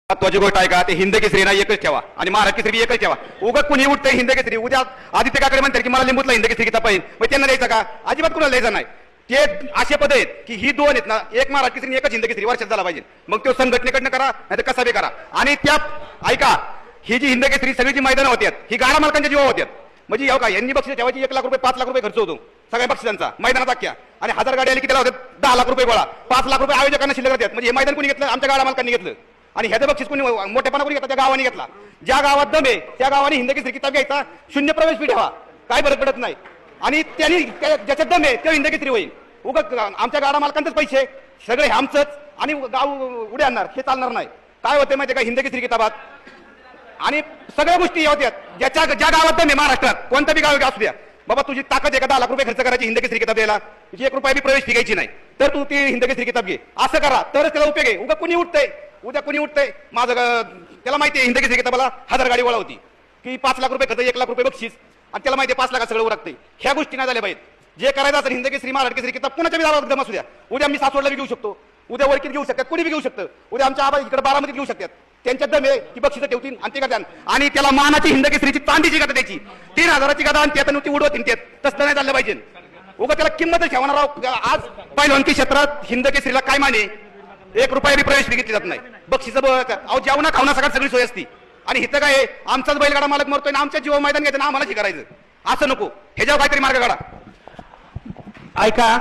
महत्वाची गोष्ट आहे का ते हिंद केसरी ना एकच ठेवा आणि महाराष्ट्र केसरी एकच ठेवा. उगाच कुणी उठतंय हिंद केसरी, उद्या आदित्य काकडे म्हणतात की मला लिंबूतला हिंद केसरी घेता पाहिजे, मग त्यांना द्यायचं का? अजिबात कुणाला द्यायचं नाही. ते असे पद आहेत की ही दोन आहेत ना, एक महाराष्ट्र केसरी एकच हिंद केसरी वर्षात झाला पाहिजे. मग तो संघटनेकडनं करा नाही तर कसा बी करा. आणि त्या ऐका, ही जी हिंद केसरी सगळी जी मैदानं होत्यात ही गाडा मालकांच्या जीवा होत्यात. म्हणजे का यांनी बक्षीस ठेवायची 1 लाख रुपये 5 लाख रुपये खर्च होतो सगळ्या बक्षिसांचा मैदानात अख्ख्या. आणि 1000 गाडी आली की त्याला होतात 10 लाख रुपये गोळा, 5 लाख रुपये आयोजकांना शिल्लक राहतात. म्हणजे हे मैदान कोणी घेतलं? आमच्या गाडा मालकांनी घेतलं. आणि ह्याचं बक्षीस कोणी मोठेपणा कोणी घेतला? त्या गावाने घेतला. ज्या गावात दम आहे त्या गावाने हिंद केसरी किताब घ्यायचा, शून्य प्रवेश फी ठेवा, काय फरक पडत नाही. आणि त्यांनी ज्याच्यात दम आहे ते हिंद केसरी होईल. उगाच आमच्या गाडा मालकांचेच पैसे सगळे आमचंच आणि गाव उडे आणणार, हे चालणार नाही. काय होते माहिती का हिंद केसरी किताबात? आणि सगळ्या गोष्टी होत्यात ज्या गावात दम आहे महाराष्ट्रात, कोणतं बी गाव असू द्या, बाबा तुझी ताकद आहे का 10 लाख रुपये खर्च करायची हिंद केसरी किताब द्यायला, तुझी 1 रुपया बी प्रवेश फी घ्यायची नाही, तर तू ती हिंद केसरी किताब घे. असं करा तरच त्याला उपयोग आहे. उगा कुणी उठतंय, उद्या कुणी उठतंय माझं त्याला माहिती आहे हिंद केसरी किताबाला 1000 गाडी गोळा होती की 5 लाख रुपये खर्च 1 लाख रुपये बक्षीस, आणि त्याला माहिती आहे 5 लाखात सगळं उरकते. ह्या गोष्टी नाही झाल्या पाहिजेत. जे करायचं असेल हिंद केसरी महाराष्ट्र केसरी किताब कुणाच्या बी गावात दम असू द्या. उद्या मी सासवडला बी घेऊ शकतो, उद्या वरकीत घेऊ शकतात, कुणी बी घेऊ शकतं. उद्या आमच्या आबा इकडे बारामतीत घेऊ शकतात. त्यांच्या दम आहे की बक्षीस ठेवतील आणि ते करतात. आणि त्याला मानाची हिंद केसरीची चांदीची गाथा द्यायची, 3000ची गाथा, आणि त्यात ती उडवतील. त्यात तसं नाही झालं पाहिजे. उगा त्याला किंमत ठेवणार राव. आज पहिलवानकी क्षेत्रात हिंद केसरीला काय माने? 1 रुपया बी प्रवेश घेतली जात नाही. बक्षीस अहो जेवणा खावणा सगळी सोय असती. आणि इथं काय आमचाच बैलगाडा मालक मरतोय ना, आमच्या जीवा मैदान घ्यायचं ना, आम्हाला शिकायचं. असं नको, ह्याच्यावर काहीतरी मार्ग काढा. ऐका.